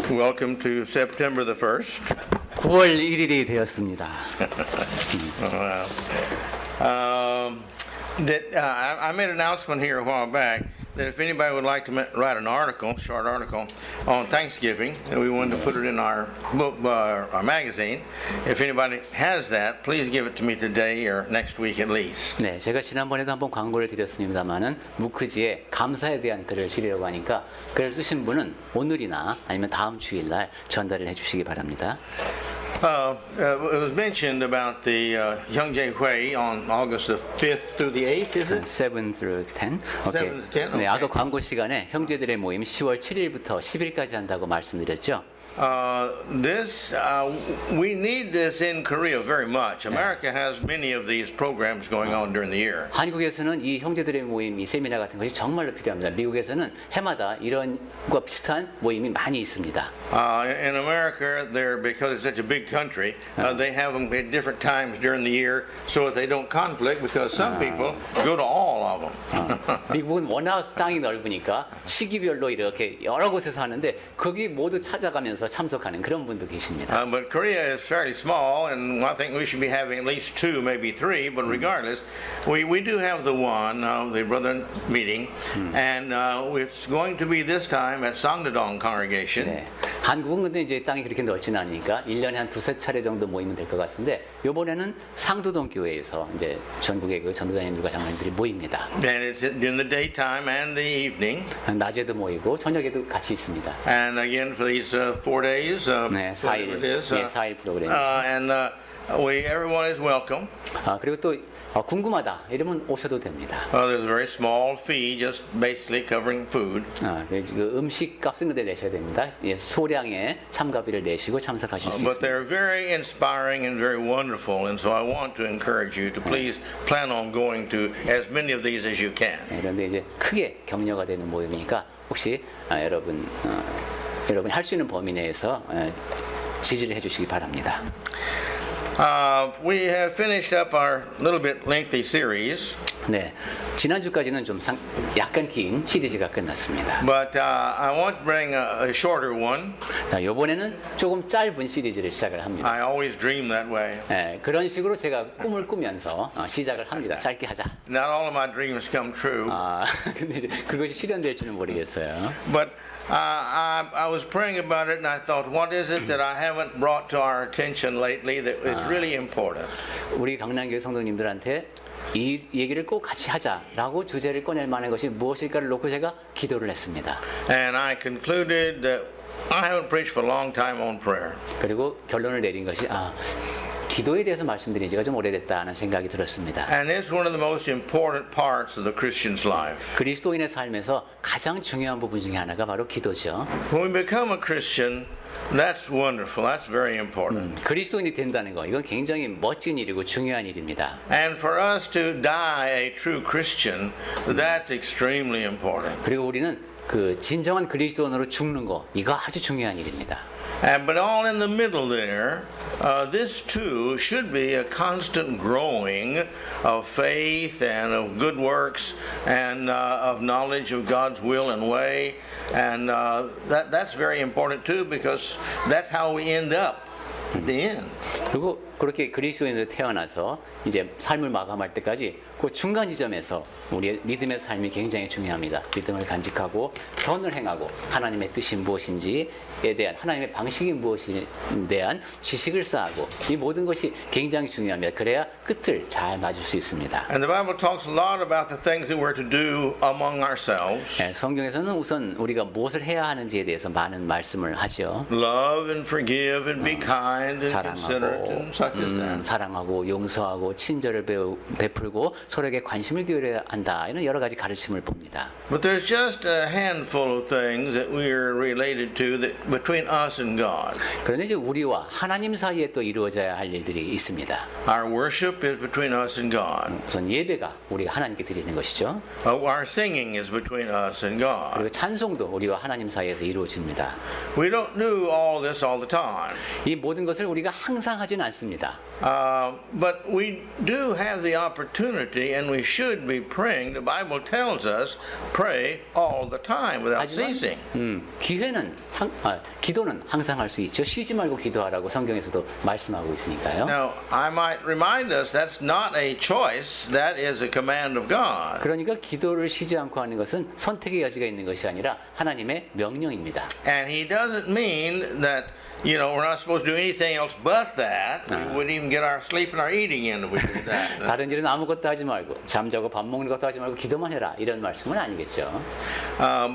Welcome to September the 1st. 9월 1일이 되었습니다. I made an announcement here a while back that if anybody would like to write an article, short article, on Thanksgiving, and we wanted to put it in our book, our magazine, if anybody has that, please give it to me today or next week at least. 네, 제가 지난번에도 한번 광고를 드렸습니다만은 무크지에 감사에 대한 글을 실으려고 하니까 글을 쓰신 분은 오늘이나 아니면 다음 주일날 전달을 해주시기 바랍니다. It was mentioned about the Hyungjae Hui on August the 5th through the 8th, is it? 7 through 10. 오케이. 7 to 10? 네, Okay. 아까 광고 시간에 형제들의 모임 10월 7일부터 10일까지 한다고 말씀드렸죠. We need this in Korea very much. America has many of these programs going on during the year. 한국에서는 이 형제들의 모임, 이 세미나 같은 것이 정말로 필요합니다. 미국에서는 해마다 이런 것과 비슷한 모임이 많이 있습니다. In America, because it's such a big country, they have them at different times during the year so that they don't conflict because some people go to all of them. 미국은 워낙 땅이 넓으니까 시기별로 이렇게 여러 곳에서 하는데 거기 모두 찾아가면서 참석하는 그런 분도 계십니다. But Korea is fairly small, and I think we should be having at least 2, maybe 3. But regardless, we do have the one, the brother meeting, and it's going to be this time at Sangdodong congregation. 네. 한국은 근데 이제 땅이 그렇게 넓지는 않으니까 1년에 한 2-3차례 정도 모이면 될 것 같은데 이번에는 상도동 교회에서 이제 전국의 그 전도자님들과 장로님들이 모입니다. And it's in the daytime and the evening. 낮에도 모이고 저녁에도 같이 있습니다. And again for these 4 days, 네, 4일, it is, 4일 프로그램. and everyone is welcome. 그리고 또 궁금하다 이러면 오셔도 됩니다. There's a very small fee, just basically covering food. 그 음식 값은 근데 내셔야 됩니다. 소량의 참가비를 내시고 참석하실 수 But 있습니다. they're very inspiring and very wonderful, and so I want to encourage you to please plan on going to as many of these as you can. 그런데 이제 크게 격려가 되는 모임이니까 혹시 여러분이 할 수 있는 범위 내에서 지지를 해주시기 바랍니다. We have finished up our little bit lengthy series, 네, 지난주까지는 좀 약간 긴 시리즈가 끝났습니다. but I want to bring a shorter one. 자, 이번에는 조금 짧은 시리즈를 시작을 합니다. I always dream that way. 네, 그런 식으로 제가 꿈을 꾸면서 시작을 합니다. 짧게 하자. Not all of my dreams come true, 근데 이제 그것이 실현될지는 모르겠어요. but I was praying about it, and I thought, what is it that I haven't brought to our attention lately that is really important? 우리 강남교회 성도님들한테 이 얘기를 꼭 같이 하자라고 주제를 꺼낼 만한 것이 무엇일까를 놓고 제가 기도를 했습니다. And I concluded that I haven't preached for a long time on prayer. 그리고 결론을 내린 것이 기도에 대해서 말씀드린 지가 좀 오래됐다는 생각이 들었습니다. And it's one of the most important parts of the Christian's life. 그리스도인의 삶에서 가장 중요한 부분 중에 하나가 바로 기도죠. When we become a Christian, that's wonderful. That's very important. 그리스도인이 된다는 거 이건 굉장히 멋진 일이고 중요한 일입니다. And for us to die a true Christian, that's extremely important. 그리고 우리는 그 진정한 그리스도인으로 죽는 거 이거 아주 중요한 일입니다. But all in the middle there, this too should be a constant growing of faith and of good works and of knowledge of God's will and way. And that's very important too, because that's how we end up at the end. 그리고 그렇게 그리스도인으로 태어나서 이제 삶을 마감할 때까지 그 중간 지점에서 우리의 믿음의 삶이 굉장히 중요합니다. 믿음을 간직하고 선을 행하고 하나님의 뜻이 무엇인지에 대한 하나님의 방식이 무엇인지에 대한 지식을 쌓고 이 모든 것이 굉장히 중요합니다. 그래야 끝을 잘 맞을 수 있습니다. And the Bible talks a lot about the things that we're to do among ourselves. 성경에서는 우선 우리가 무엇을 해야 하는지에 대해서 많은 말씀을 하죠. Love and forgive and be kind and considerate and such as that. 사랑하고 용서하고 친절을 베풀고 서로에게 관심을 기울여야 한다. 이런 여러 가지 가르침을 봅니다. But there's just a handful of things that we are related to that between us and God. 그런데 이제 우리와 하나님 사이에 또 이루어져야 할 일들이 있습니다. Our worship is between us and God. 우선 예배가 우리가 하나님께 드리는 것이죠. Our singing is between us and God. 그리고 찬송도 우리와 하나님 사이에서 이루어집니다. We don't do all this all the time. 이 모든 것을 우리가 항상 하지는 않습니다. 기도입니다. But we do have the opportunity, and we should be praying. The Bible tells us, pray all the time without ceasing. 기회는 기도는 항상 할 수 있죠. 쉬지 말고 기도하라고 성경에서도 말씀하고 있으니까요. Now, I might remind us that's not a choice, that is a command of God. 그러니까 기도를 쉬지 않고 하는 것은 선택의 여지가 있는 것이 아니라 하나님의 명령입니다. And he doesn't mean that, we're not supposed to do anything else but that. We wouldn't even get our sleep and our eating in if we did that. 다른 일은 아무것도 하지 말고 잠자고 밥 먹는 것도 하지 말고 기도만 해라 이런 말씀은 아니겠죠.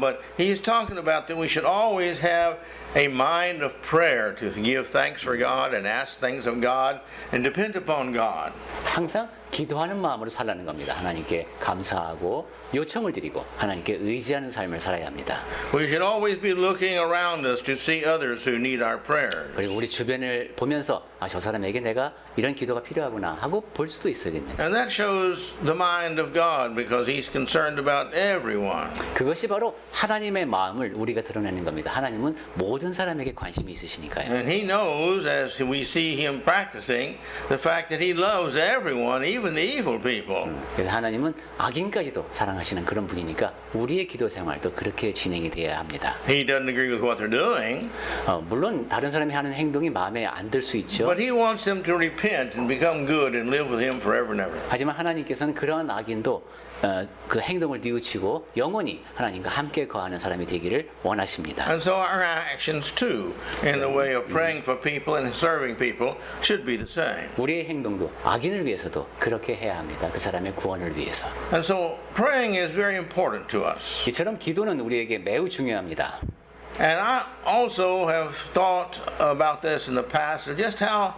But he's talking about that we should always have a mind of prayer to give thanks for God and ask things of God and depend upon God. 항상 기도하는 마음으로 살라는 겁니다. 하나님께 감사하고 요청을 드리고 하나님께 의지하는 삶을 살아야 합니다. We should always be looking around us to see others who need our prayers. 그리고 우리 주변을 보면서 저 사람에게 내가 이런 기도가 필요하구나 하고 볼 수도 있어야 됩니다. And that shows the mind of God because he's concerned about everyone. 그것이 바로 하나님의 마음을 우리가 드러내는 겁니다. 하나님은 모든 사람에게 관심이 있으시니까요. And he knows, as we see him practicing, the fact that he loves everyone, even the evil people. 그래서 하나님은 악인까지도 사랑하시는 그런 분이니까 우리의 기도 생활도 그렇게 진행이 돼야 합니다. He doesn't agree with what they're doing, 물론 다른 사람이 하는 행동이 마음에 안 들 수 있죠. but he wants them to repent and become good and live with him forever and ever. 하지만 하나님께서는 그러한 악인도 그 행동을 뉘우치고 영원히 하나님과 함께 거하는 사람이 되기를 원하십니다. And so our actions too, in the way of praying for people and serving people, should be the same. 우리의 행동도 악인을 위해서도 그렇게 해야 합니다. 그 사람의 구원을 위해서. And so praying is very important to us. 이처럼 기도는 우리에게 매우 중요합니다. And I also have thought about this in the past, of just how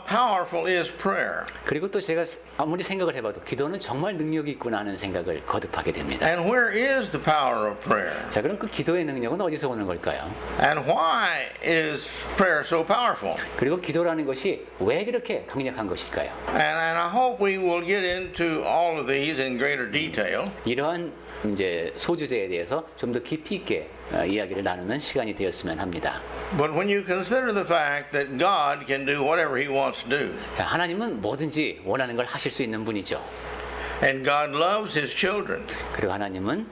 powerful is prayer. 그리고 또 제가 아무리 생각을 해봐도 기도는 정말 능력이 있구나 하는 생각을 거듭하게 됩니다. And where is the power of prayer? 자, 그럼 그 기도의 능력은 어디서 오는 걸까요? And why is prayer so powerful? 그리고 기도라는 것이 왜 그렇게 강력한 것일까요? And I hope we will get into all of these in greater detail. 이러한 이제 소주제에 대해서 좀 더 깊이 있게 이야기를 나누는 시간이 되었으면 합니다. But when you consider the fact that God can do whatever he wants to do, 하나님은 뭐든지 원하는 걸 하실 수 있는 분이죠. and God loves his children, 그리고 하나님은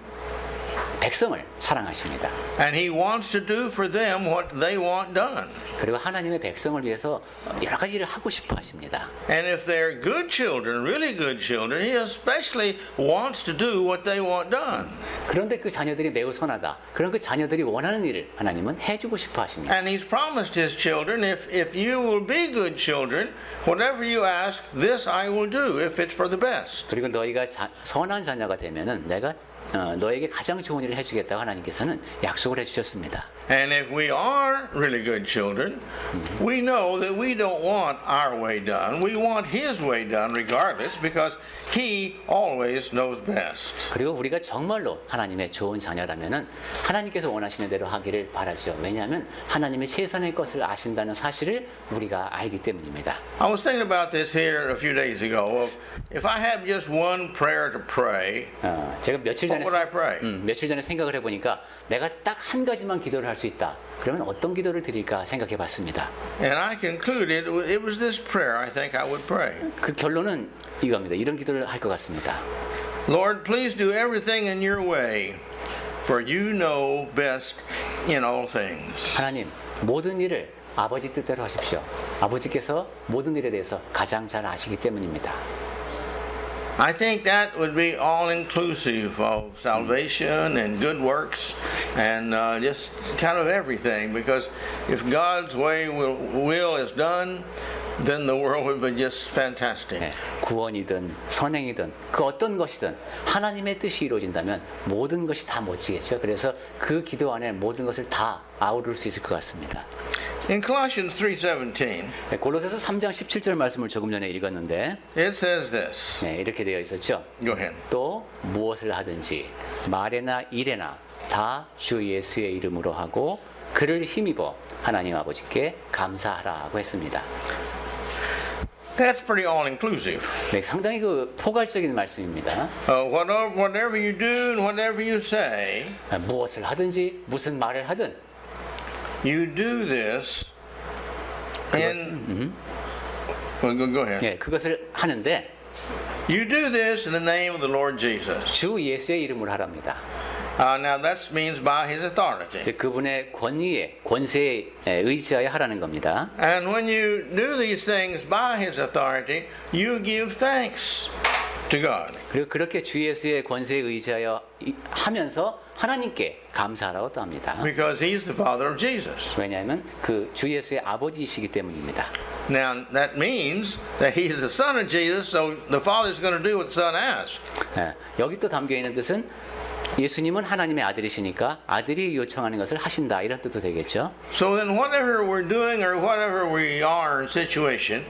백성을 사랑하십니다. and he wants to do for them what they want done. 그리고 하나님의 백성을 위해서 여러 가지를 하고 싶어 하십니다. And if they're good children, really good children, he especially wants to do what they want done. 그런데 그 자녀들이 매우 선하다. 그런 그 자녀들이 원하는 일을 하나님은 해주고 싶어 하십니다. And he's promised his children, if you will be good children, whatever you ask, this I will do, if it's for the best. 그리고 너희가 선한 자녀가 되면은 내가 너에게 가장 좋은 일을 해주겠다고 하나님께서는 약속을 해주셨습니다. And if we are really good children, we know that we don't want our way done. We want his way done regardless because he always knows best. 그리고 우리가 정말로 하나님의 좋은 자녀라면은 하나님께서 원하시는 대로 하기를 바라죠. 왜냐하면 하나님의 최선의 것을 아신다는 사실을 우리가 알기 때문입니다. I was thinking about this here a few days ago. If I had just one prayer to pray, 제가 며칠 what would I pray? 며칠 전에 생각을 해보니까 내가 딱 한 가지만 기도를 할 수 있다. 그러면 어떤 기도를 드릴까 생각해봤습니다. And I concluded it was this prayer I think I would pray. 그 결론은 이겁니다. 이런 기도를 할 것 같습니다. Lord, please do everything in your way, for you know best in all things. 하나님, 모든 일을 아버지 뜻대로 하십시오. 아버지께서 모든 일에 대해서 가장 잘 아시기 때문입니다. I think that would be all-inclusive of salvation and good works and just kind of everything. Because if God's will is done, then the world would be just fantastic. 네, 구원이든 선행이든 그 어떤 것이든 하나님의 뜻이 이루어진다면 모든 것이 다 멋지겠죠. 그래서 그 기도 안에 모든 것을 다 아우를 수 있을 것 같습니다. In Colossians 3:17, 네, 골로새서 3장 17절 말씀을 조금 전에 읽었는데 it says this. 네, 이렇게 되어 있었죠. Go ahead. 또 무엇을 하든지 말에나 일에나 다 주 예수의 이름으로 하고 그를 힘입어 하나님 아버지께 감사하라고 했습니다. That's pretty all-inclusive. 네, 상당히 그 포괄적인 말씀입니다. Whatever you do and whatever you say, 무엇을 하든지 무슨 말을 하든 you do this in Go ahead. 예, 그것을 하는데 You do this in the name of the Lord Jesus. 주 예수의 이름으로 하랍니다. Now that means by his authority. 즉, 그분의 권위에 권세에 의지하여 하라는 겁니다. And when you do these things by his authority, you give thanks to God. 그리고 그렇게 주 예수의 권세에 의지하여 하면서 하나님께 감사하라고 또 합니다. Because he's the father of Jesus. 왜냐하면 그 주 예수의 아버지이시기 때문입니다. Now that means that he's the son of Jesus, so the father's going to do what the son asks. 예, 여기 또 담겨 있는 뜻은 예수님은 하나님의 아들이시니까 아들이 요청하는 것을 하신다, 이런 뜻도 되겠죠. So then whatever we're doing or whatever we are in situation,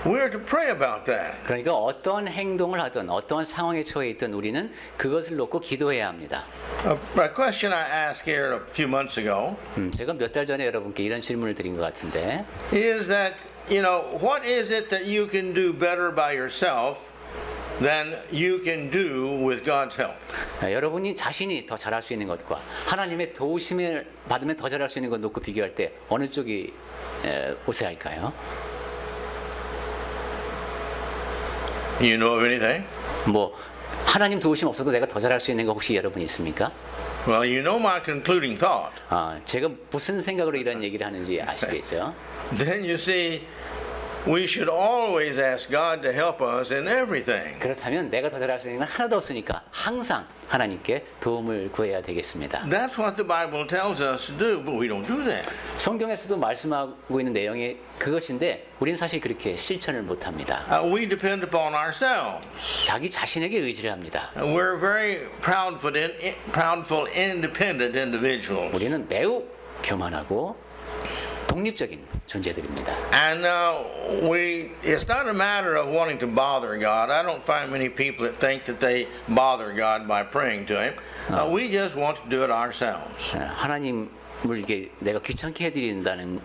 we're to pray about that. 그러니까 어떤 행동을 하든 어떤 상황에 처해 있든 우리는 그것을 놓고 기도해야 합니다. A question I asked here a few months ago 제가 몇 달 전에 여러분께 이런 질문을 드린 것 같은데, is that, what is it that you can do better by yourself than you can do with God's help? 여러분이 자신이 더 잘할 수 있는 것과 하나님의 도우심을 받으면 더 잘할 수 있는 것 놓고 비교할 때 어느 쪽이 우세할까요? You know of anything? 뭐 하나님 도우심 없어도 내가 더 잘할 수 있는 거 혹시 여러분 있습니까? Well, you know my concluding thought. 제가 무슨 생각으로 이런 얘기를 하는지 아시겠죠? Then you see, we should always ask God to help us in everything. 그렇다면 내가 더 잘할 수 있는 건 하나도 없으니까 항상 하나님께 도움을 구해야 되겠습니다. That's what the Bible tells us to do, but we don't do that. 성경에서도 말씀하고 있는 내용이 그것인데 우리는 사실 그렇게 실천을 못합니다. We depend upon ourselves. 자기 자신에게 의지를 합니다. We're very proudful, independent individuals. 우리는 매우 교만하고 독립적인 존재들입니다. And it's not a matter of wanting to bother God. I don't find many people that think that they bother God by praying to Him. We just want to do it ourselves. 하나님을 이게 내가 귀찮게 해드린다는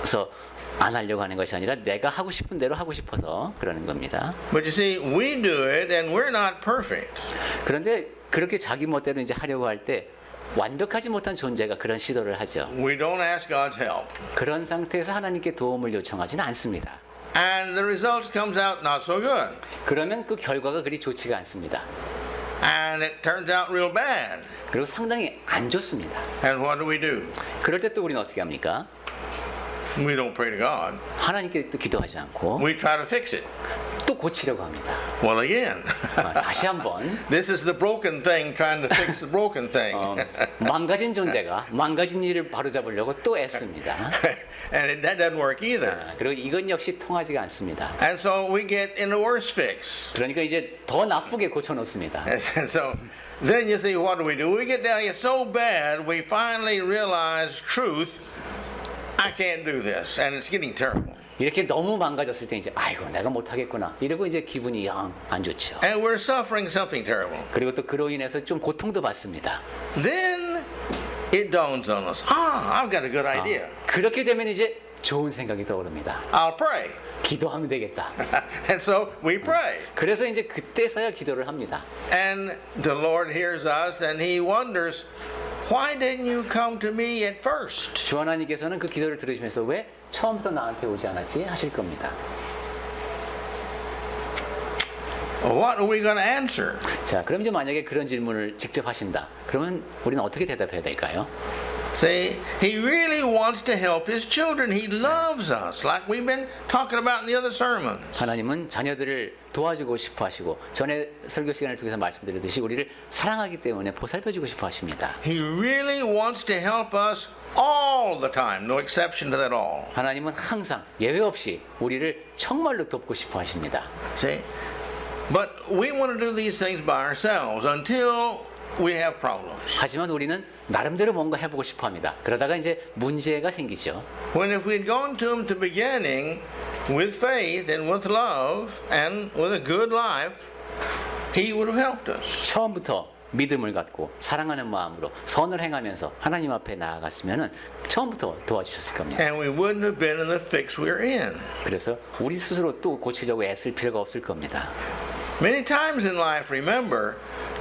것서 안 하려고 하는 것이 아니라 내가 하고 싶은 대로 하고 싶어서 그러는 겁니다. But you see, we do it and we're not perfect. 그런데 그렇게 자기 멋대로 이제 하려고 할 때 완벽하지 못한 존재가 그런 시도를 하죠. We don't ask God's help. 그런 상태에서 하나님께 도움을 요청하지는 않습니다. And the results comes out not so good. 그러면 그 결과가 그리 좋지가 않습니다. And it turns out real bad. 그리고 상당히 안 좋습니다. And what do we do? 그럴 때 또 우리는 어떻게 합니까? We don't pray to God. 하나님께 또 기도하지 않고 We try to fix it. 또 고치려고 합니다. Well, again, 다시 한번 this is the broken thing trying to fix the broken thing. 망가진 존재가 망가진 일을 바로잡으려고 또 애씁니다. And that doesn't work either. 그리고 이건 역시 통하지가 않습니다. And so we get in a worse fix. 그러니까 이제 더 나쁘게 고쳐놓습니다. And so then you see, what do? We get down here so bad, we finally realize truth. I can't do this, and it's getting terrible. 이렇게 너무 망가졌을 때 이제 아이고 내가 못하겠구나 이러고 이제 기분이 영 안 좋죠. And we're suffering something terrible. 그리고 또 그로 인해서 좀 고통도 받습니다. Then it dawns on us. I've got a good idea. 그렇게 되면 이제 좋은 생각이 떠오릅니다. I'll pray. 기도하면 되겠다. And so we pray. 그래서 이제 그때서야 기도를 합니다. And the Lord hears us and He wonders, why didn't you come to me at first? 주 하나님께서는 그 기도를 들으시면서 왜 처음부터 나한테 오지 않았지 하실 겁니다. What are we going to answer? 자, 그럼 이제 만약에 그런 질문을 직접 하신다. 그러면 우리는 어떻게 대답해야 될까요? See, He really wants to help His children. He loves us, like we've been talking about in the other sermons. 하나님은 자녀들을 도와주고 싶어 하시고 전에 설교 시간을 통해서 말씀드렸듯이 우리를 사랑하기 때문에 보살펴주고 싶어 하십니다. He really wants to help us all the time, no exception to that all. 하나님은 항상 예외 없이 우리를 정말로 돕고 싶어 하십니다. See? But we want to do these things by ourselves until we have problems. 하지만 우리는 나름대로 뭔가 해보고 싶어 합니다. 그러다가 이제 문제가 생기죠. When if we'd gone to Him at the beginning with faith and with love and with a good life, He would have helped us. 처음부터 믿음을 갖고 사랑하는 마음으로 선을 행하면서 하나님 앞에 나아갔으면은 처음부터 도와주셨을 겁니다. And we wouldn't have been in the fix we're in. 그래서 우리 스스로 또 고치려고 애쓸 필요가 없을 겁니다. Many times in life, remember,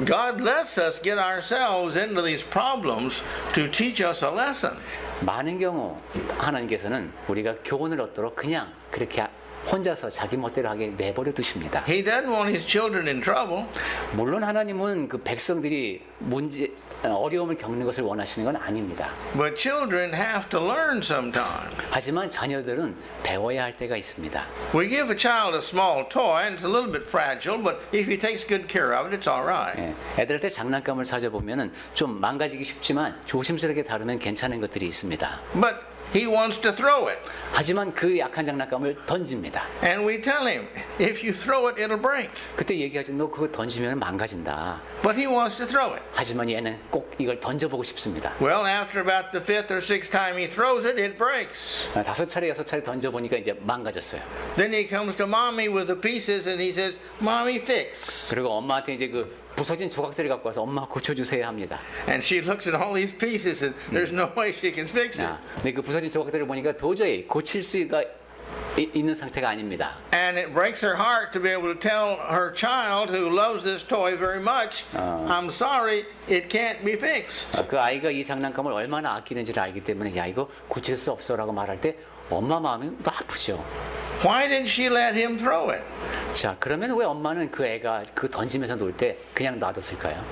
God lets us get ourselves into these problems to teach us a lesson. 많은 경우 하나님께서는 우리가 교훈을 얻도록 그냥 그렇게 혼자서 자기 멋대로 하게 내버려 두십니다. He doesn't want his children in trouble. 물론 하나님은 그 백성들이 어려움을 겪는 것을 원하시는 건 아닙니다. But children have to learn sometime. 하지만 자녀들은 배워야 할 때가 있습니다. We give a child a small toy and it's a little bit fragile, but if he takes good care of it, it's all right. 예, 애들한테 장난감을 사줘보면 좀 망가지기 쉽지만 조심스럽게 다루면 괜찮은 것들이 있습니다. But he wants to throw it. 하지만 그 약한 장난감을 던집니다. And we tell him, if you throw it, it'll break. 그때 얘기하죠. 너 그거 던지면 망가진다. But he wants to throw it. 하지만 얘는 꼭 이걸 던져보고 싶습니다. Well, after about the fifth or sixth time he throws it, it breaks. 5차례, 6차례 던져보니까 이제 망가졌어요. Then he comes to mommy with the pieces and he says, Mommy, fix. 그리고 엄마한테 이제 그 부서진 조각들을 갖고 와서 엄마 고쳐주세요 합니다. And she looks at all these pieces and there's no way she can fix it. 근데 그 부서진 조각들을 보니까 도저히 고칠 수가 있는 상태가 아닙니다. And it breaks her heart to be able to tell her child who loves this toy very much, I'm sorry, it can't be fixed. 그 아이가 이 장난감을 얼마나 아끼는지를 알기 때문에 야 이거 고칠 수 없어라고 말할 때 엄마 마음이 또 아프죠. Why did she let him throw it? 자, 그러면 왜 엄마는 그 애가 그 던지면서 놀 때 그냥 놔뒀을까요?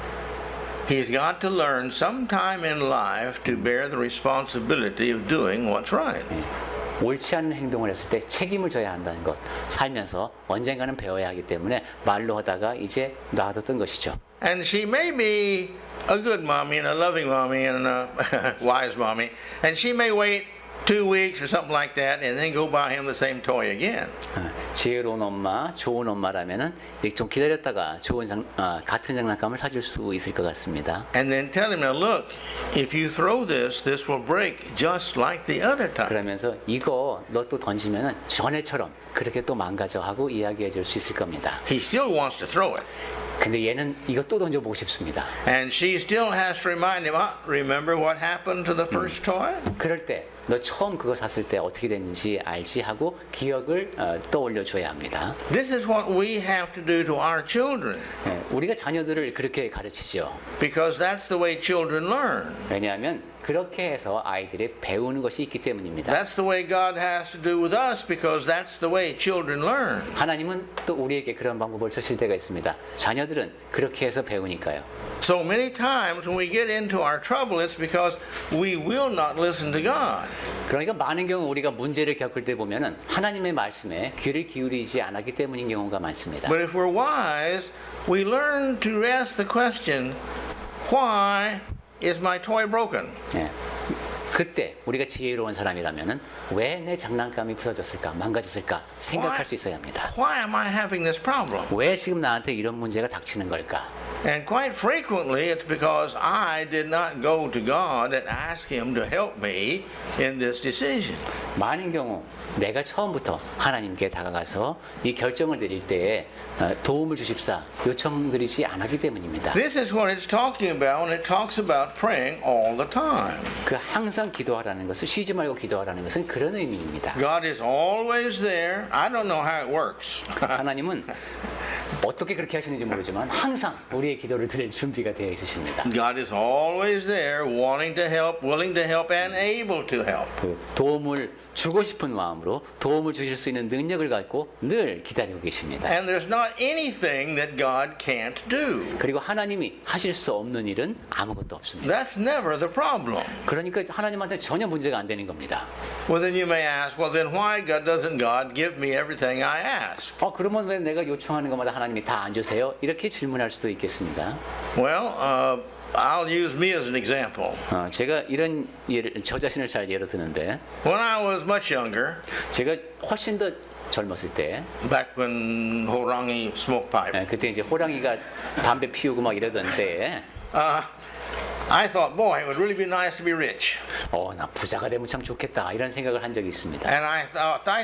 He's got to learn sometime in life to bear the responsibility of doing what's right. 옳지 않은 행동을 했을 때 책임을 져야 한다는 것, 살면서 언젠가는 배워야 하기 때문에 말로 하다가 이제 놔뒀던 것이죠. And she may be a good mommy and a loving mommy and a wise mommy, and she may wait 2 weeks or something like that and then go buy him the same toy again. 지혜로운 엄마, 좋은 엄마라면은 좀 기다렸다가 같은 장난감을 사줄 수 있을 것 같습니다. And then tell him, now look, if you throw this, this will break just like the other time. 그러면서 이거 너 또 던지면은 전에처럼 그렇게 또 망가져 하고 이야기해 줄 수 있을 겁니다. He still wants to throw it. 근데 얘는 이거 또 던져보고 싶습니다. And she still has to remind him, remember what happened to the first toy? 그럴 때 너 처음 그거 샀을 때 어떻게 됐는지 알지 하고 기억을 떠올려 줘야 합니다. This is what we have to do to our children. 우리가 자녀들을 그렇게 가르치죠. Because that's the way children learn. 왜냐하면 그렇게 해서 아이들이 배우는 것이 있기 때문입니다. That's the way God has to do with us because that's the way children learn. 하나님은 또 우리에게 그런 방법을 주실 때가 있습니다. 자녀들은 그렇게 해서 배우니까요. So many times when we get into our trouble, it's because we will not listen to God. 그러니까 많은 경우 우리가 문제를 겪을 때 보면은 하나님의 말씀에 귀를 기울이지 않았기 때문인 경우가 많습니다. But if we're wise, we learn to ask the question, why is my toy broken? 예. 그때 우리가 지혜로운 사람이라면은 왜 내 장난감이 부서졌을까, 망가졌을까 생각할 수 있어야 합니다. Why am I having this problem? 왜 지금 나한테 이런 문제가 닥치는 걸까? And quite frequently, it's because I did not go to God and ask Him to help me in this decision. 많은 경우 내가 처음부터 하나님께 다가가서 이 결정을 내릴 때에 도움을 주십사 요청드리지 않았기 때문입니다. This is what it's talking about when it talks about praying all the time. 그 항상 기도하라는 것을 쉬지 말고 기도하라는 것은 그런 의미입니다. God is always there. I don't know how it works. 하나님은 어떻게 그렇게 하시는지 모르지만 항상 우리의 기도를 드릴 준비가 되어 있으십니다. God is always there, wanting to help, willing to help, and able to help. 그 도움을 주고 싶은 마음으로 도움을 주실 수 있는 능력을 갖고 늘 기다리고 계십니다. And there's not anything that God can't do. 그리고 하나님이 하실 수 없는 일은 아무것도 없습니다. That's never the problem. 그러니까 하나님한테 전혀 문제가 안 되는 겁니다. Well, then you may ask, well, then why doesn't God give me everything I ask? 그러면 왜 내가 요청하는 것마다 하나님이 다 안 주세요? 이렇게 질문할 수도 있겠습니다. Well, I'll use me as an example. 제가 이런 저 자신을 잘 예로 드는데 When I was much younger, 제가 훨씬 더 젊었을 때 back when Horangi smoked pipe, 그때 이제 호랑이가 담배 피우고 막 이러던 때에 I thought, boy, it would really be nice to be rich. 나 부자가 되면 참 좋겠다 이런 생각을 한 적이 있습니다. And I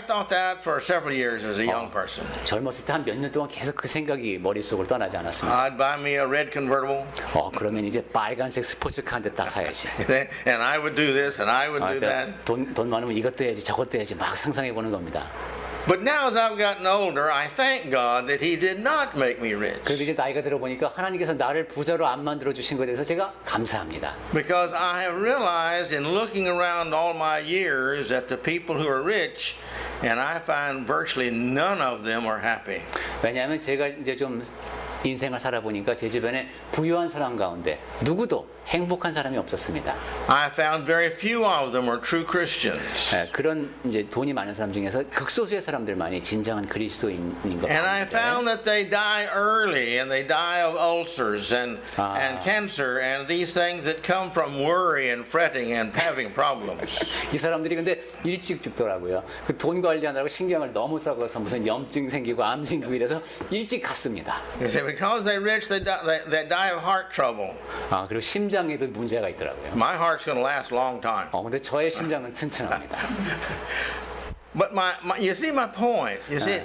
thought that for several years as a young person. 젊었을 때 한 몇 년 동안 계속 그 생각이 머릿속을 떠나지 않았습니다. I'd buy me a red convertible, 그러면 이제 빨간색 스포츠카 한 대 딱 사야지. and I would do this, and I would do that. 돈 많으면 이것도 해야지 저것도 해야지 막 상상해 보는 겁니다. But now as I've gotten older, I thank God that He did not make me rich. 그런데 이제 나이가 들어보니까 하나님께서 나를 부자로 안 만들어 주신 것에 대해서 제가 감사합니다. Because I have realized in looking around all my years that the people who are rich and I find virtually none of them are happy. 왜냐하면 제가 이제 좀 인생을 살아보니까 제 주변에 부유한 사람 가운데 누구도 행복한 사람이 없었습니다. I found very few of them are true Christians. 그런 이제 돈이 많은 사람 중에서 극소수의 사람들만이 진정한 그리스도인인 것 And I 같아요. found that they die early and they die of ulcers and cancer and these things that come from worry and fretting and having problems. 이 사람들이 근데 일찍 죽더라고요. 그 돈 관리하느라고 신경을 너무 써서 무슨 염증 생기고 암 생기고 이래서 일찍 갔습니다. You see, because they're rich, they die of heart trouble. 그리고 심장에도 문제가 있더라고요. My heart's going to last a long time. 근데 저의 심장은 튼튼합니다. But you see my point. You see,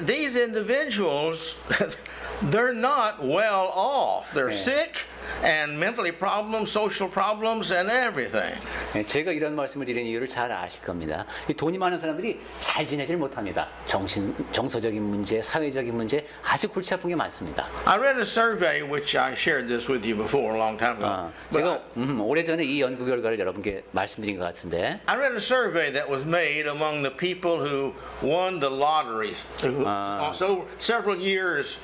these individuals, they're not well off. They're sick and mentally problems, social problems, and everything. 제가 이런 말씀을 드리는 이유를 잘 아실 겁니다. 이 돈이 많은 사람들이 잘 지내질 못합니다. 정서적인 문제, 사회적인 문제 아주 골치 아픈 게 많습니다. I read a survey which I shared this with you before a long time ago. 제가 오래전에 이 연구 결과를 여러분께 말씀드린 것 같은데 I read a survey that was made among the people who won the lottery. So several years,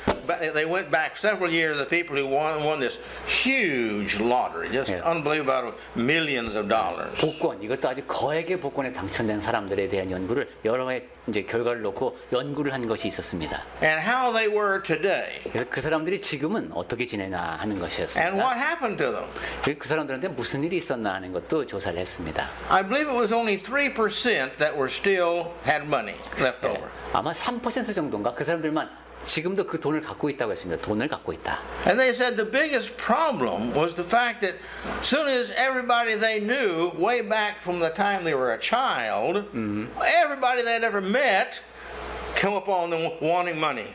they went back several years. The people who won this huge lottery, just unbelievable, millions of dollars. 복권, 이것도 아주 거액의 복권에 당첨된 사람들에 대한 연구를 여러 해 이제 결과를 놓고 연구를 한 것이 있었습니다. And how they were today. 그래서 그 사람들이 지금은 어떻게 지내나 하는 것이었습니다. And what happened to them? 그 사람들한테 무슨 일이 있었나 하는 것도 조사를 했습니다. I believe it was only 3% that were still had money left over. 아마 3% 정도인가 그 사람들만 지금도 그 돈을 갖고 있다고 했습니다. 돈을 갖고 있다. And they said the biggest problem was the fact that as soon as everybody they knew, way back from the time they were a child, everybody they'd ever met come upon them wanting money,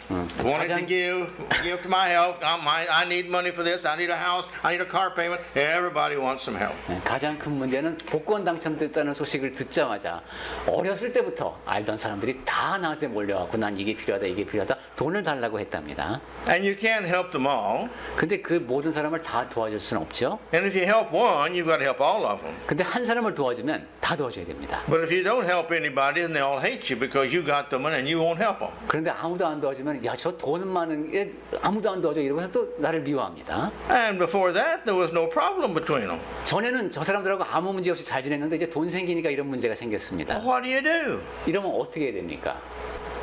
wanting to give to my help. I need money for this. I need a house. I need a car payment. Everybody wants some help. 가장 큰 문제는 복권 당첨됐다는 소식을 듣자마자 어렸을 때부터 알던 사람들이 다 나한테 몰려와고 난 이게 필요하다, 이게 필요하다, 돈을 달라고 했답니다. And you can't help them all. 근데 그 모든 사람을 다 도와줄 수는 없죠. And if you help one, you've got to help all of them. 근데 한 사람을 도와주면 다 도와줘야 됩니다. But if you don't help anybody, then they all hate you because you got the money and you won't help them. 그런데 아무도 안 도와주면 야, 저 돈은 많은 게 아무도 안 도와줘 이러면서 또 나를 미워합니다. And before that, there was no problem between them. 전에는 저 사람들하고 아무 문제 없이 잘 지냈는데 이제 돈 생기니까 이런 문제가 생겼습니다. What do you do? 이러면 어떻게 해야 됩니까?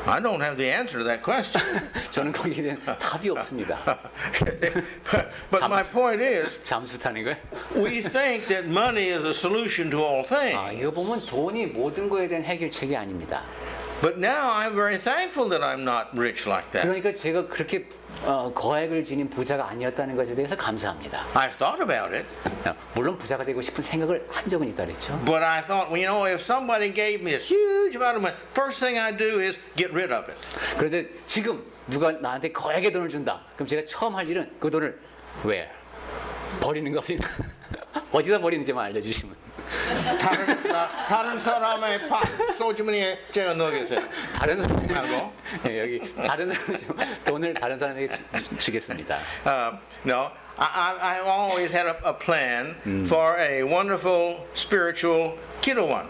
I don't have the answer to that question. 저는 거기에 대한 답이 없습니다. but my point is, 잠수 타는 거예요? we think that money is a solution to all things. 이거 보면 돈이 모든 거에 대한 해결책이 아닙니다. But now I'm very thankful that I'm not rich like that. 그러니까 제가 그렇게 거액을 지닌 부자가 아니었다는 것에 대해서 감사합니다. I've thought about it. 물론 부자가 되고 싶은 생각을 한 적은 있다 그랬죠. But I thought, well, you know, if somebody gave me this huge amount of money, first thing I do is get rid of it. 그런데 지금 누가 나한테 거액의 돈을 준다. 그럼 제가 처음 할 일은 그 돈을 where? 버리는 겁니다. 어디다 버리는지만 알려주시면. 다른 사람의 소주머니에 제가 넣겠어요. 다른 사람 하고? 여기 다른 사람 돈을 다른 사람에게 주겠습니다. No, I've always had a plan for a wonderful spiritual 기도원.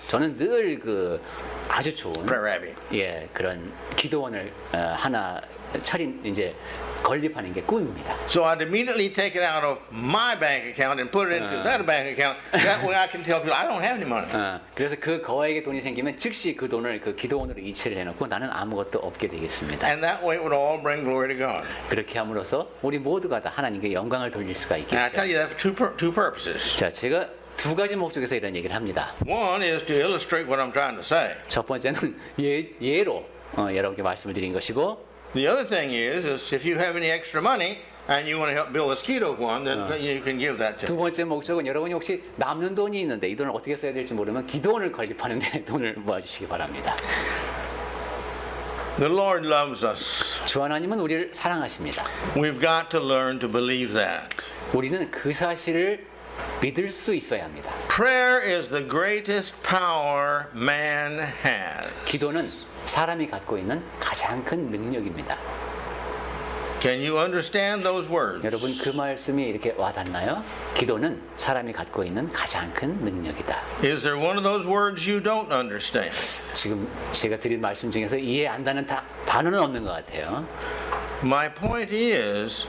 저는 늘 그 아주 좋은 Prayer Abbey. 그런 기도원을 하나 차린 이제 건립하는 게 꿈입니다. So I'd immediately take it out of my bank account and put it into that bank account. That way I can tell people I don't have any money. 그래서 그 거액의 돈이 생기면 즉시 그 돈을 그 기도원으로 이체를 해놓고 나는 아무것도 없게 되겠습니다. And that way it would all bring glory to God. 그렇게 함으로써 우리 모두가 다 하나님께 영광을 돌릴 수가 And I tell 있겠죠. you that for two purposes. 자, 제가 두 가지 목적에서 이런 얘기를 합니다. One is to illustrate what I'm trying to say. 첫 번째는 예로 여러분께 말씀을 드린 것이고, The other thing is if you have any extra money and you want to help build a mosquito one, then you can give that to 두 me. 번째 목적은 여러분이 혹시 남는 돈이 있는데 이 돈을 어떻게 써야 될지 모르면 기도원을 건립하는 데 돈을 모아주시기 바랍니다. The Lord loves us. 주 하나님은 우리를 사랑하십니다. We've got to learn to believe that. 우리는 그 사실을 믿을 수 있어야 합니다. Prayer is the greatest power man has. 기도는 사람이 갖고 있는 가장 큰 능력입니다. Can you understand those words? 여러분 그 말씀이 이렇게 와닿나요? 기도는 사람이 갖고 있는 가장 큰 능력이다. Is there one of those words you don't understand? 지금 제가 드린 말씀 중에서 이해 안 되는 단어는 없는 것 같아요. My point is,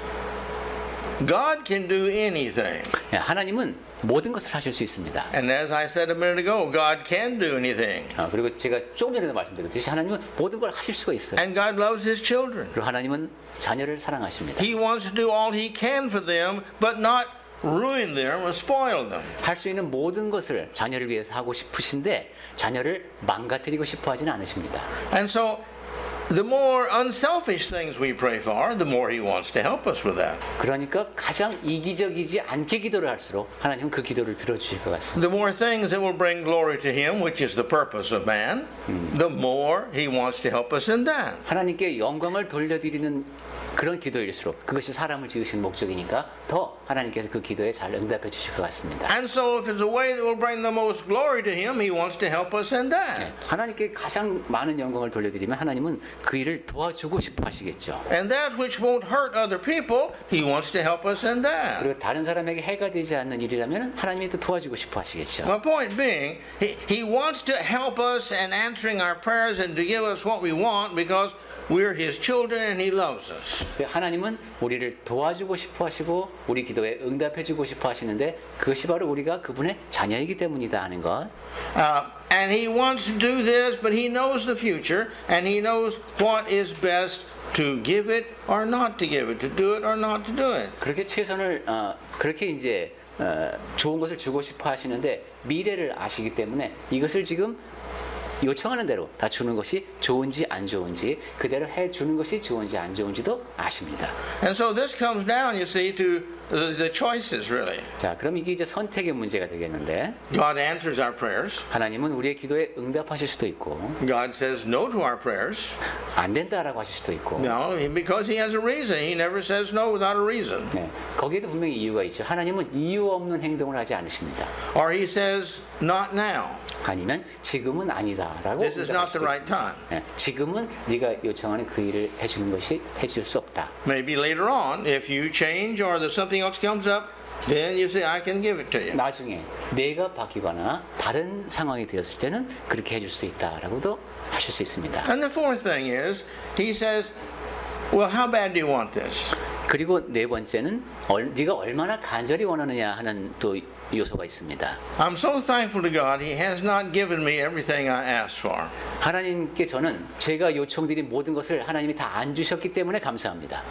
God can do anything. 하나님은 모든 것을 하실 수 있습니다. And as I said a minute ago, God can do anything. 그리고 제가 조금 전에도 말씀드렸듯이 하나님은 모든 걸 하실 수가 있어요. And God loves His children. 그리고 하나님은 자녀를 사랑하십니다. He wants to do all He can for them, but not ruin them or spoil them. 할 수 있는 모든 것을 자녀를 위해서 하고 싶으신데 자녀를 망가뜨리고 싶어 하지는 않으십니다. And so, the more unselfish things we pray for, the more He wants to help us with that. 그러니까 가장 이기적이지 않게 기도를 할수록 하나님은 그 기도를 들어주실 것 같습니다. The more things that will bring glory to Him, which is the purpose of man, the more He wants to help us in that. 하나님께 영광을 돌려드리는 그런 기도일수록 그것이 사람을 지으신 목적이니까 더 하나님께서 그 기도에 잘 응답해 주실 것 같습니다. And so, if it's a way that will bring the most glory to Him, He wants to help us in that. 하나님께 가장 많은 영광을 돌려드리면 하나님은 그 일을 도와주고 싶어 하시겠죠. And that which won't hurt other people, He wants to help us in that. 그리고 다른 사람에게 해가 되지 않는 일이라면 하나님이 또 도와주고 싶어 하시겠죠. My point being, He wants to help us in answering our prayers and to give us what we want because we're His children and He loves us. 하나님은 우리를 도와주고 싶어 하시고 우리 기도에 응답해 주고 싶어 하시는데 그것이 바로 우리가 그분의 자녀이기 때문이다 하는 것. And He wants to do this, but He knows the future and He knows what is best to give it or not to give it, to do it or not to do it. 그렇게 최선을 그렇게 이제 좋은 것을 주고 싶어 하시는데 미래를 아시기 때문에 이것을 지금 요청하는 대로 다 주는 것이 좋은지 안 좋은지 그대로 해 주는 것이 좋은지 안 좋은지도 아십니다. And so this comes down, you see, to the choices really. 자, 그럼 이게 이제 선택의 문제가 되겠는데 God answers our prayers. 하나님은 우리의 기도에 응답하실 수도 있고 God says no to our prayers. 안 된다라고 하실 수도 있고 No, because He has a reason. He never says no without a reason. 네, 거기에도 분명히 이유가 있죠. 하나님은 이유 없는 행동을 하지 않으십니다. Or He says not now. 아니면 지금은 아니다라고 This is not the 응답하실 right 수도 time. 있습니다. 네, 지금은 네가 요청하는 그 일을 해주는 것이 해줄 수 없다. Maybe later on, if you change or there's something else comes up, then you say, I can give it to you. 나중에 내가 바뀌거나 다른 상황이 되었을 때는 그렇게 해줄 수 있다라고도 하실 수 있습니다. And the fourth thing is, He says, well, how bad do you want this? 그리고 네 번째는 네가 얼마나 간절히 원하느냐 하는 또 요소가 있습니다. I'm so thankful to God, He has not given me everything I asked for. 하나님께 저는 제가 요청드린 모든 것을 하나님이 다 안 주셨기 때문에 감사합니다.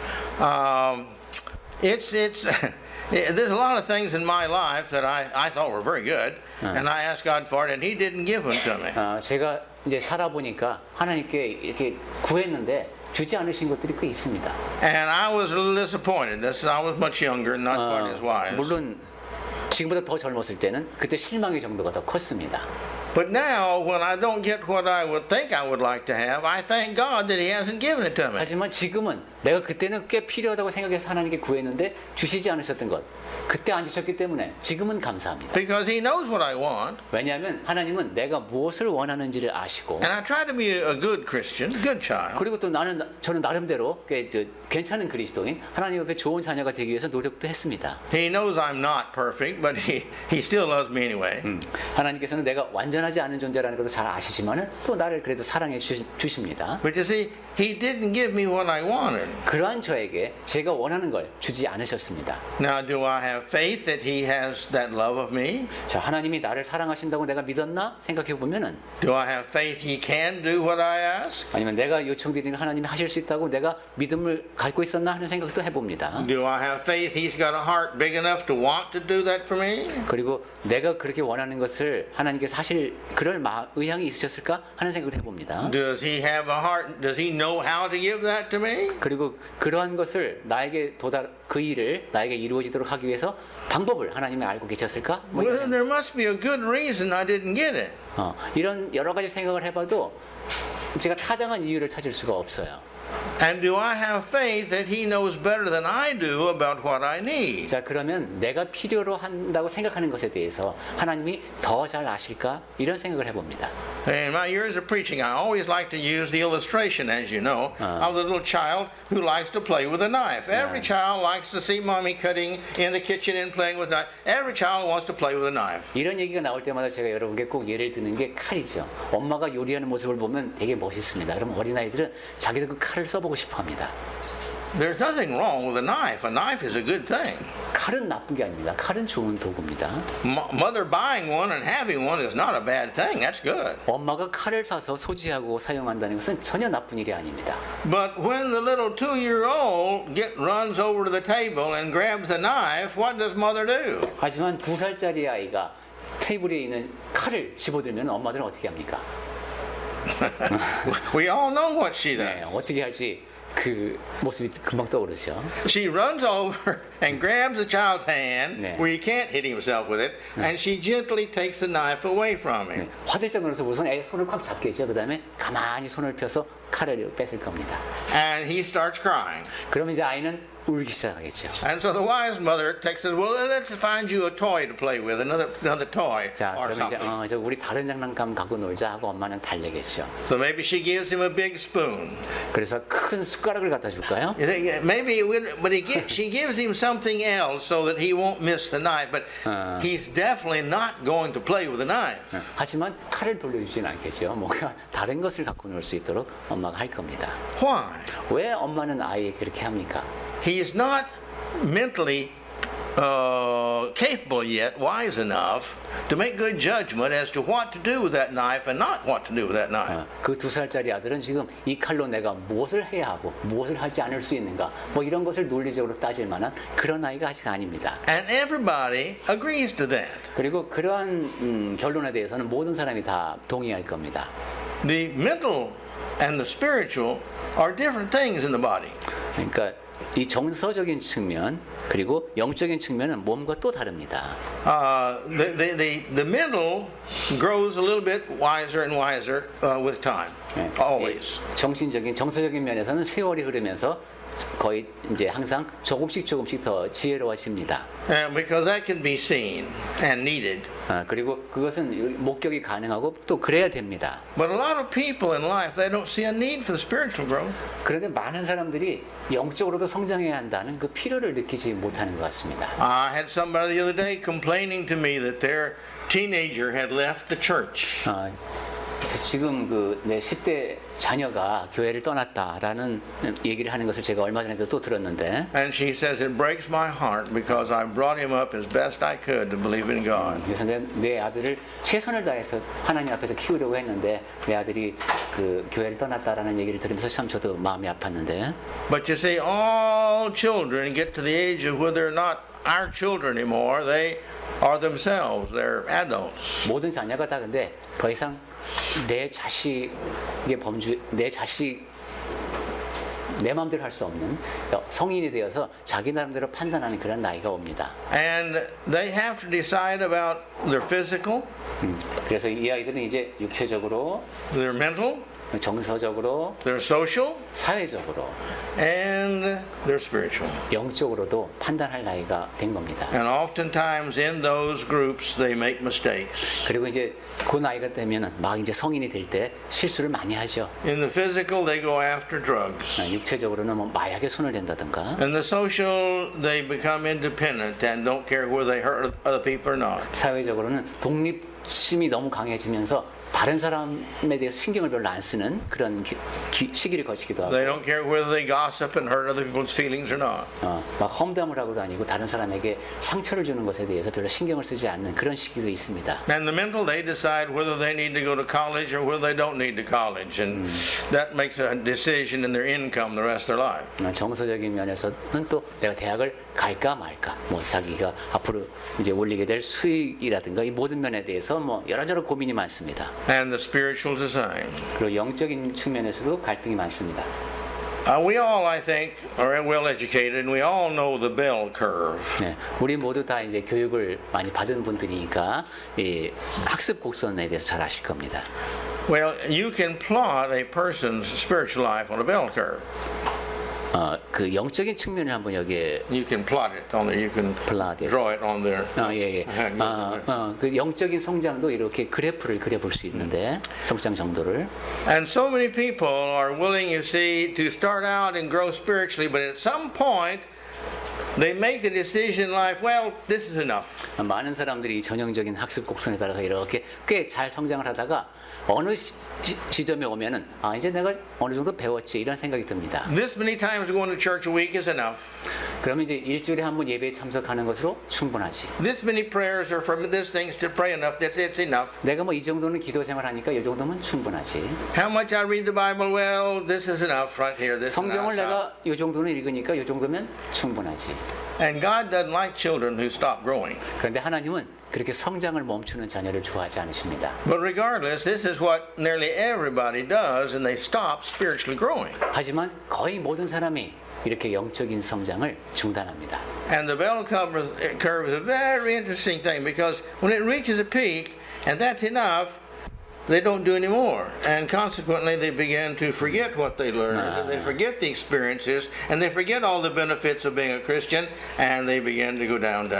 There's a lot of things in my life that I thought were very good, and I asked God for it, and He didn't give them to me. 제가 이제 살아보니까 하나님께 이렇게 구했는데 주지 않으신 것들이 꽤 있습니다. And I was a little disappointed. I was much younger and not quite as wise. 물론 지금보다 더 젊었을 때는 그때 실망의 정도가 더 컸습니다. But now, when I don't get what I would think I would like to have, I thank God that He hasn't given it to me. 하지만 지금은 내가 그때는 꽤 필요하다고 생각해서 하나님께 구했는데 주시지 않으셨던 것 그때 안 주셨기 때문에 지금은 감사합니다. Because He knows what I want. 왜냐하면 하나님은 내가 무엇을 원하는지를 아시고 And I try to be a good Christian, good child. 그리고 또 저는 나름대로 괜찮은 그리스도인 하나님 옆에 좋은 자녀가 되기 위해서 노력도 했습니다. He knows I'm not perfect, but He still loves me anyway. 하나님께서는 내가 완전하지 않은 존재라는 것도 잘 아시지만은 또 나를 그래도 사랑해 주십니다. But you see, He didn't give me what I wanted. 그러한 저에게 제가 원하는 걸 주지 않으셨습니다. Now, do I have faith that He has that love of me? 자, 하나님이 나를 사랑하신다고 내가 믿었나 생각해 보면은 Do I have faith He can do what I ask? 아니면 내가 요청드리는 하나님이 하실 수 있다고 내가 믿음을 갖고 있었나 하는 생각도 해봅니다. Do I have faith He's got a heart big enough to want to do that for me? 그리고 내가 그렇게 원하는 것을 하나님께서 하실 그럴 의향이 있으셨을까 하는 생각을 해봅니다. Does He have a heart? Does He know how to give that to me? 그리고 그러한 것을 나에게 그 일을 나에게 이루어지도록 하기 위해서 방법을 하나님이 알고 계셨을까? Well, there must be a good reason I didn't get it. 이런 여러 가지 생각을 해봐도 제가 타당한 이유를 찾을 수가 없어요. And do I have faith that He knows better than I do about what I need? 자, 그러면 내가 필요로 한다고 생각하는 것에 대해서 하나님이 더 잘 아실까? 이런 생각을 해봅니다. In my years of preaching, I always like to use the illustration, as you know, of the little child who likes to play with a knife. Every child likes to see mommy cutting in the kitchen and playing with a knife. Every child wants to play with a knife. 이런 얘기가 나올 때마다 제가 여러분께 꼭 예를 드는 게 칼이죠. 엄마가 요리하는 모습을 보면 되게 멋있습니다. 그럼 어린아이들은 자기도 그 칼을 써보고 싶어합니다. There's nothing wrong with a knife. A knife is a good thing. 칼은 나쁜 게 아닙니다. 칼은 좋은 도구입니다. Mother buying one and having one is not a bad thing. That's good. 엄마가 칼을 사서 소지하고 사용한다는 것은 전혀 나쁜 일이 아닙니다. But when the little 2-year-old runs over to the table and grabs the knife, what does mother do? 하지만 2살짜리 아이가 테이블에 있는 칼을 집어들면 엄마들은 어떻게 합니까? We all know what she does. 네, 어떻게 할지 그 모습이 금방 떠오르죠. She runs over and grabs the child's hand 네. where he can't hit himself with it, and she gently takes the knife away from him. 화들짝 놀라서 우선 애 손을 꽉 잡겠죠. 그 다음에 가만히 손을 펴서 칼을 뺏을 겁니다. And he starts crying. 그러면 이제 아이는 울기 시작하겠죠. And so the wise mother takes it, well, let's find you a toy to play with, another toy 자, or 그러면 이제 something. 저 우리 다른 장난감 갖고 놀자 하고 엄마는 달래겠죠. So maybe she gives him a big spoon. 그래서 큰 숟가락을 갖다 줄까요? Maybe, but she gives him something else so that he won't miss the knife. But he's definitely not going to play with the knife. 하지만 칼을 돌려주진 않겠죠. 뭔가 다른 것을 갖고 놀 수 있도록 엄마가 할 겁니다. Why? 왜 엄마는 아이에게 그렇게 합니까? He's not mentally capable yet, wise enough to make good judgment as to what to do with that knife and not what to do with that knife. 그 2살짜리 아들은 지금 이 칼로 내가 무엇을 해야 하고 무엇을 하지 않을 수 있는가 뭐 이런 것을 논리적으로 따질 만한 그런 아이가 아직 아닙니다. And everybody agrees to that. 그리고 그러한 결론에 대해서는 모든 사람이 다 동의할 겁니다. The mental and the spiritual are different things in the body. 그러니까 이 정서적인 측면 그리고 영적인 측면은 몸과 또 다릅니다. The mental grows a little bit wiser and wiser with time, always. 정서적인 면에서는 세월이 흐르면서 거의 이제 항상 조금씩 더 지혜로워집니다. Because that can be seen and needed. 그리고 그것은 목격이 가능하고 또 그래야 됩니다. But a lot of people in life, they don't see a need for the spiritual growth. 그런데 많은 사람들이 영적으로도 성장해야 한다는 그 필요를 느끼지 못하는 것 같습니다. I had somebody the other day complaining to me that their teenager had left the church. 지금 그 내 10대 자녀가 교회를 떠났다라는 얘기를 하는 것을 제가 얼마 전에도 또 들었는데 And she says it breaks my heart because I brought him up as best I could to believe in God. 그래서 내 아들을 최선을 다해서 하나님 앞에서 키우려고 했는데 내 아들이 그 교회를 떠났다라는 얘기를 들으면서 참 저도 마음이 아팠는데 But you see, all children get to the age of where they're not our children anymore. They are themselves. They're adults. 모든 자녀가 다 근데 더 이상 내 마음대로 할 수 없는 성인이 되어서 자기 나름대로 판단하는 그런 나이가 옵니다. And they have to decide about their physical, 그래서 이 아이들은 이제 육체적으로, their mental, 정서적으로, their social, 사회적으로, and their spiritual. 영적으로도 판단할 나이가 된 겁니다. And oftentimes in those groups they make mistakes. 그리고 이제 그 나이가 되면 막 이제 성인이 될 때 실수를 많이 하죠. In the physical they go after drugs. 육체적으로는 뭐 마약에 손을 댄다든가. In the social they become independent and don't care whether they hurt other people or not. 사회적으로는 독립심이 너무 강해지면서 다른 사람에 대해서 신경을 별로 안 쓰는 그런 시기를 거치기도 하고 They don't care whether they gossip and hurt other people's feelings or not. 막 험담을 하고 다니고 다른 사람에게 상처를 주는 것에 대해서 별로 신경을 쓰지 않는 그런 시기도 있습니다. And the mental, they decide whether they need to go to college or whether they don't need to college. And that makes a decision in their income the rest of their life. 정서적인 면에서는 또 내가 대학을 갈까 말까, 뭐 자기가 앞으로 이제 올리게 될 수익이라든가 이 모든 면에 대해서 뭐 여러저러 고민이 많습니다. And the spiritual design. 그리고 영적인 측면에서도 갈등이 많습니다. We all, I think, are well educated and we all know the bell curve. 네, 우리 모두 다 이제 교육을 많이 받은 분들이니까 이 학습 곡선에 대해서 잘 아실 겁니다. Well, you can plot a person's spiritual life on a bell curve. 그 영적인 측면을 한번 여기에 You can plot it on there. You can plot it. draw it on there. 예. 그 영적인 성장도 이렇게 그래프를 그려볼 수 있는데 성장 정도를. And so many people are willing, you see, to start out and grow spiritually, but at some point they make the decision in life, well, this is enough. 많은 사람들이 이 전형적인 학습 곡선에 따라서 이렇게 꽤 잘 성장을 하다가 어느 시점에 오면은 이제 내가 어느 정도 배웠지 이런 생각이 듭니다. This many times going to church a week is enough. 그러면 이제 일주일에 한 번 예배에 참석하는 것으로 충분하지. This many prayers are from this things to pray enough. It's enough. 내가 뭐 이 정도는 기도 생활하니까 이 정도면 충분하지. How much I read the Bible? Well, this is enough right here. This is 성경을 enough. 내가 이 정도는 읽으니까 이 정도면 충분하지. And God doesn't like children who stop growing. 그런데 하나님은 그렇게 성장을 멈추는 자녀를 좋아하지 않으십니다. But regardless, this is what nearly everybody does, and they stop spiritually growing. 하지만 거의 모든 사람이 이렇게 영적인 성장을 중단합니다. And the bell curve is a very interesting thing because when it reaches a peak, and that's enough, they don't do any more. And consequently, they begin to forget what they learned, they forget the experiences, and they forget all the benefits of being a Christian, and they begin to go down.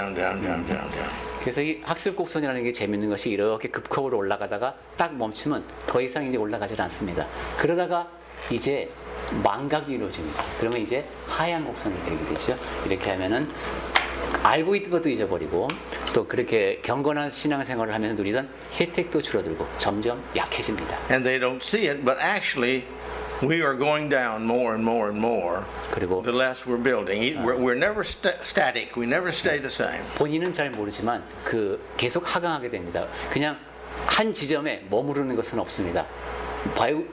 그래서 이 학습 곡선이라는 게 재밌는 것이 이렇게 급컷으로 올라가다가 딱 멈추면 더 이상 이제 올라가질 않습니다. 그러다가 이제 망각이 이루어집니다. 그러면 이제 하향 곡선을 그리게 되죠. 이렇게 하면은 알고 있던 것도 잊어버리고 또 그렇게 경건한 신앙생활을 하면서 누리던 혜택도 줄어들고 점점 약해집니다. And they don't see it, but actually, we are going down more and more and more. 그리고 The less we're building, we're never static. We never stay the same. 본인은 잘 모르지만 그 계속 하강하게 됩니다. 그냥 한 지점에 머무르는 것은 없습니다.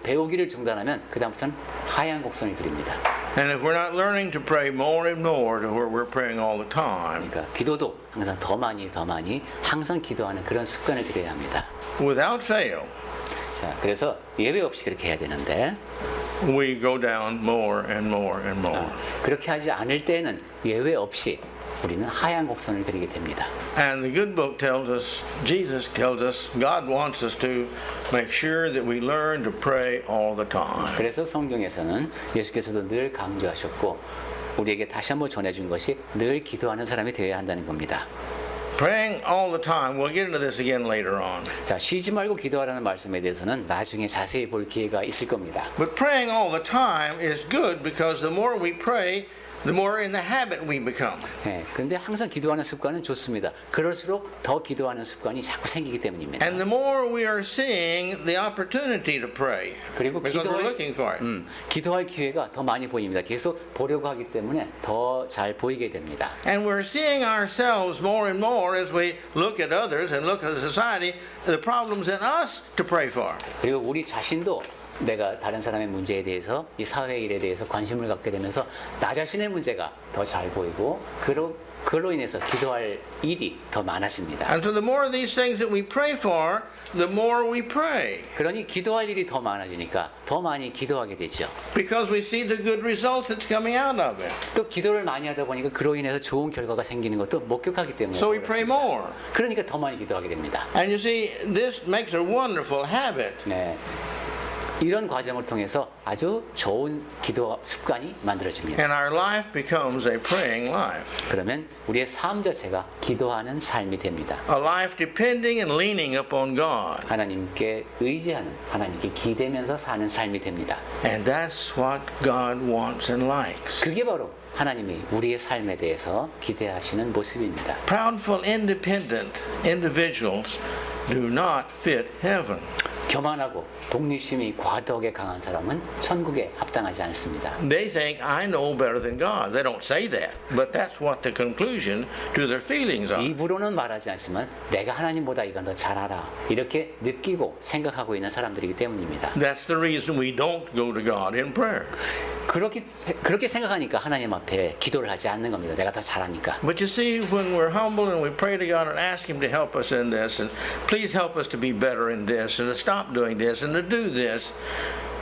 배우기를 중단하면 그 다음부터는 하향 곡선을 그립니다. And if we're not learning to pray more and more to where we're praying all the time, 그러니까 기도도 항상 더 많이 항상 기도하는 그런 습관을 들여야 합니다. without fail, 자, 그래서 예외 없이 그렇게 해야 되는데 we go down more and more and more. 그렇게 하지 않을 때는 예외 없이 우리는 하향 곡선을 그리게 됩니다. And the good book tells us, Jesus tells us, God wants us to make sure that we learn to pray all the time. 그래서 성경에서는 예수께서도 늘 강조하셨고 우리에게 다시 한번 전해준 것이 늘 기도하는 사람이 되어야 한다는 겁니다. Praying all the time. We'll get into this again later on. 자, 쉬지 말고 기도하라는 말씀에 대해서는 나중에 자세히 볼 기회가 있을 겁니다. But praying all the time is good because the more we pray, the more in the habit we become. 네, 그런데 항상 기도하는 습관은 좋습니다. 그럴수록 더 기도하는 습관이 자꾸 생기기 때문입니다. And the more we are seeing the opportunity to pray, 그리고 because we're looking for it. 기도할 기회가 더 많이 보입니다. 계속 보려고 하기 때문에 더 잘 보이게 됩니다. And we're seeing ourselves more and more as we look at others and look at society, the problems in us to pray for. 그리고 우리 자신도 내가 다른 사람의 문제에 대해서 이 사회 일에 대해서 관심을 갖게 되면서 나 자신의 문제가 더 잘 보이고 그로 인해서 기도할 일이 더 많아집니다. And so the more of these things that we pray for, the more we pray. 그러니 기도할 일이 더 많아지니까 더 많이 기도하게 되죠. Because we see the good results that's coming out of it. 또 기도를 많이 하다 보니까 그로 인해서 좋은 결과가 생기는 것도 목격하기 때문에 So we pray more. 그러니까 더 많이 기도하게 됩니다. And you see, this makes a wonderful habit. 네. 이런 과정을 통해서 아주 좋은 기도 습관이 만들어집니다. And our life becomes a praying life. 그러면 우리의 삶 자체가 기도하는 삶이 됩니다. A life depending and leaning upon God. 하나님께 의지하는, 하나님께 기대면서 사는 삶이 됩니다. And that's what God wants and likes. 그게 바로 하나님이 우리의 삶에 대해서 기대하시는 모습입니다. Proudful, independent individuals do not fit heaven. 교만하고 독립심이 과도하게 강한 사람은 천국에 합당하지 않습니다. They think, I know better than God. They don't say that, but that's what the conclusion to their feelings are. 입으로는 말하지 않지만 내가 하나님보다 이건 더 잘 알아. 이렇게 느끼고 생각하고 있는 사람들이기 때문입니다. That's the reason we don't go to God in prayer. 그렇게 생각하니까 하나님 앞에 기도를 하지 않는 겁니다. 내가 더 잘하니까. But you see, when we're humble and we pray to God and ask Him to help us in this, and please help us to be better in this, and to stop doing this, and to do this,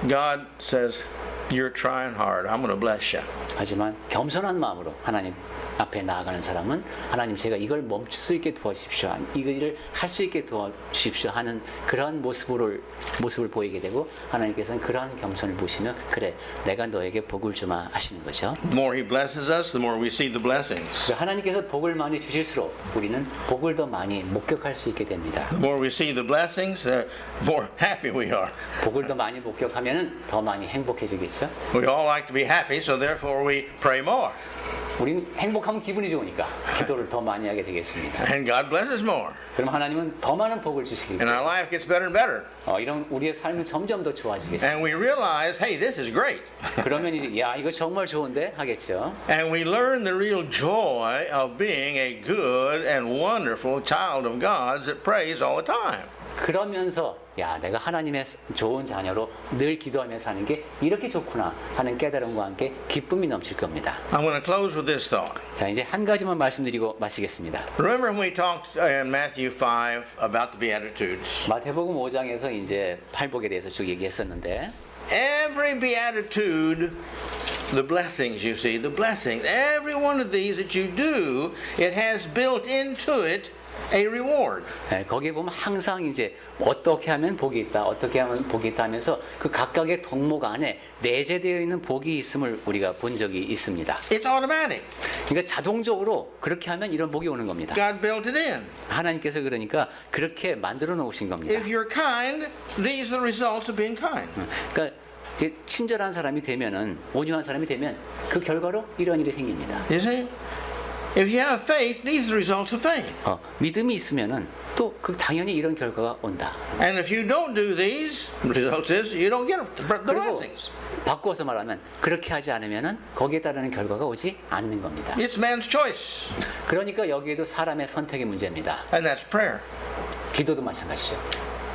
God says, you're trying hard. I'm going to bless you. 하지만 겸손한 마음으로 하나님 앞에 나아가는 사람은 하나님 제가 이걸 멈출 수 있게 도와주십시오. 이거 일을 할 수 있게 도와주십시오 하는 그러한 모습을 보이게 되고 하나님께서는 그러한 겸손을 보시면 그래 내가 너에게 복을 주마 하시는 거죠. The more He blesses us, the more we see the blessings. 하나님께서 복을 많이 주실수록 우리는 복을 더 많이 목격할 수 있게 됩니다. The more we see the blessings, the more happy we are. 복을 더 많이 목격하면 더 많이 행복해지겠죠. We all like to be happy, so therefore we pray more. 우린 행복하면 기분이 좋으니까 기도를 더 많이 하게 되겠습니다. And God blesses more. 그럼 하나님은 더 많은 복을 주시기 And our life gets better and better. 이런 우리의 삶은 점점 더 좋아지겠습니다. And we realize, hey, this is great. 그러면 이제 야 이거 정말 좋은데 하겠죠. And we learn the real joy of being a good and wonderful child of God that prays all the time. 그러면서 야 내가 하나님의 좋은 자녀로 늘 기도하며 사는 게 이렇게 좋구나 하는 깨달음과 함께 기쁨이 넘칠 겁니다. I'm going to close with this thought. 자 이제 한 가지만 말씀드리고 마치겠습니다. Remember when we talked in Matthew 5 about the Beatitudes? 마태복음 5장에서 이제 팔복에 대해서 쭉 얘기했었는데 Every beatitude, the blessings you see, the blessings, every one of these that you do, it has built into it a reward. 거기에 보면 항상 이제 어떻게 하면 복이 있다, 어떻게 하면 복이 있다 하면서 그 각각의 덕목 안에 내재되어 있는 복이 있음을 우리가 본 적이 있습니다. It's automatic. 그러니까 자동적으로 그렇게 하면 이런 복이 오는 겁니다. God built it in. 하나님께서 그러니까 그렇게 만들어 놓으신 겁니다. If you're kind, these are the results of being kind. 그러니까 친절한 사람이 되면은 온유한 사람이 되면 그 결과로 이런 일이 생깁니다. You see? If you have faith, these are the results of faith. 믿음이 있으면은 또 그 당연히 이런 결과가 온다. And if you don't do these, the result is you don't get the 그리고 blessings. 바꿔서 말하면 그렇게 하지 않으면은 거기에 따르는 결과가 오지 않는 겁니다. It's man's choice. 그러니까 여기에도 사람의 선택의 문제입니다. And that's prayer. 기도도 마찬가지죠.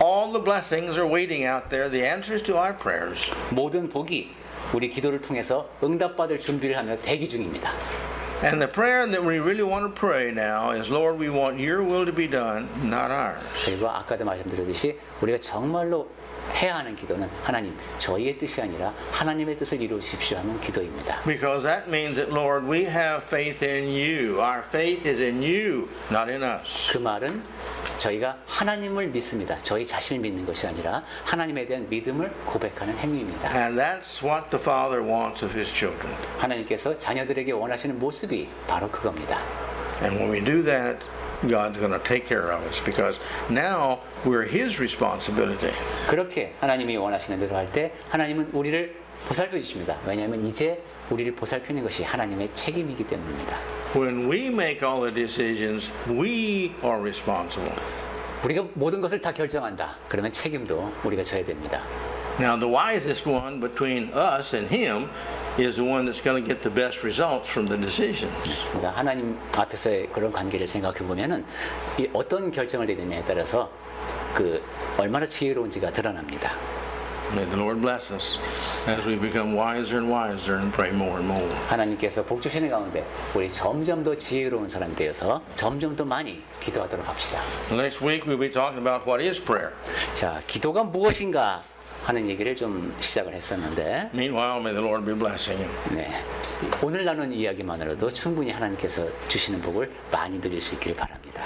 All the blessings are waiting out there, the answers to our prayers. 모든 복이 우리 기도를 통해서 응답받을 준비를 하며 대기 중입니다. And the prayer that we really want to pray now is, Lord, we want your will to be done, not ours. 그리고 아까도 말씀드렸듯이 우리가 정말로 해야 하는 기도는 하나님, 저희의 뜻이 아니라 하나님의 뜻을 이루어 주십시오 하는 기도입니다. Because that means that, Lord, we have faith in you. Our faith is in you, not in us. 그 말은 저희가 하나님을 믿습니다. 저희 자신을 믿는 것이 아니라 하나님에 대한 믿음을 고백하는 행위입니다. And that's what the Father wants of His children. 하나님께서 자녀들에게 원하시는 모습이 바로 그겁니다. And when we do that, God's going to take care of us because now we're His responsibility. 그렇게 하나님이 원하시는 대로 할 때 하나님은 우리를 보살펴 주십니다. 왜냐하면 이제 우리를 보살피는 것이 하나님의 책임이기 때문입니다. When we make all the decisions, we are responsible. 우리가 모든 것을 다 결정한다. 그러면 책임도 우리가 져야 됩니다. Now, the wisest one between us and Him is the one that's going to get the best results from the decisions. 그러니까 하나님 앞에서의 그런 관계를 생각해 보면은 이 어떤 결정을 내리느냐에 따라서 그 얼마나 지혜로운지가 드러납니다. May the Lord bless us as we become wiser and wiser and pray more and more. 하나님께서 복 주시는 가운데 우리 점점 더 지혜로운 사람이 되어서 점점 더 많이 기도하도록 합시다. Next week we'll be talking about what is prayer. 자, 기도가 무엇인가 하는 얘기를 좀 시작을 했었는데 Meanwhile, may the Lord be blessing you. 네. 오늘 나눈 이야기만으로도 충분히 하나님께서 주시는 복을 많이 누릴 수 있기를 바랍니다.